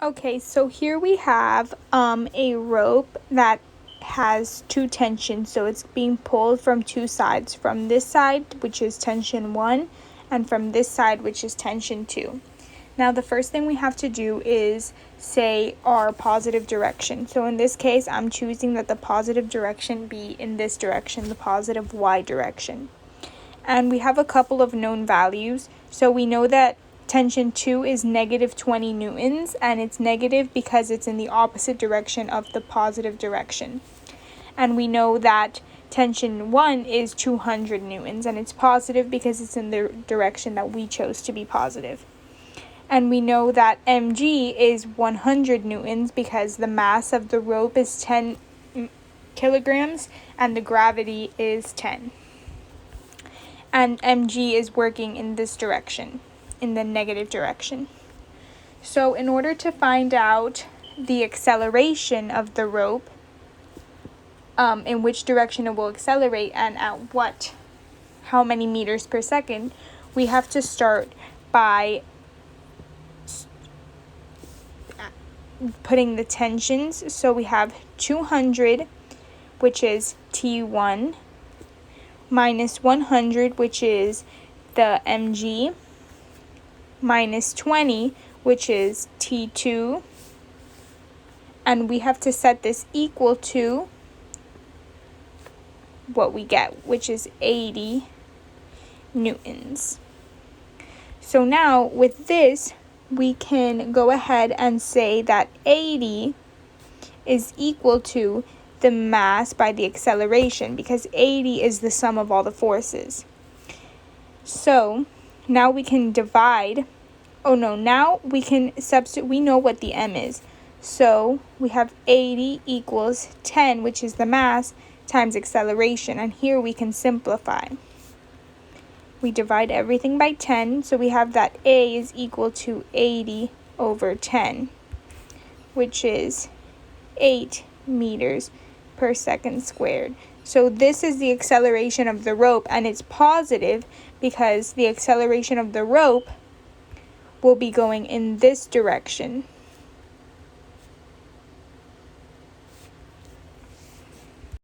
Okay, so here we have a rope that has two tensions, so it's being pulled from two sides, from this side, which is tension 1, and from this side, which is tension 2. Now the first thing we have to do is say our positive direction. So in this case, I'm choosing that the positive direction be in this direction, the positive y direction. And we have a couple of known values, so we know that tension 2 is negative 20 newtons, and it's negative because it's in the opposite direction of the positive direction. And we know that tension 1 is 200 newtons, and it's positive because it's in the direction that we chose to be positive. And we know that mg is 100 newtons because the mass of the rope is 10 kilograms and the gravity is 10. And mg is working in this direction, in the negative direction. So in order to find out the acceleration of the rope, in which direction it will accelerate and at how many meters per second, we have to start by putting the tensions. So we have 200, which is T1, minus 100, which is the mg, minus 20, which is T2, and we have to set this equal to what we get, which is 80 newtons. So now with this, we can go ahead and say that 80 is equal to the mass by the acceleration, because 80 is the sum of all the forces. So now we can divide. Now we can substitute. We know what the m is. So we have 80 equals 10, which is the mass, times acceleration. And here we can simplify. We divide everything by 10, so we have that a is equal to 80 over 10, which is 8 meters per second squared. So this is the acceleration of the rope, and it's positive because the acceleration of the rope will be going in this direction.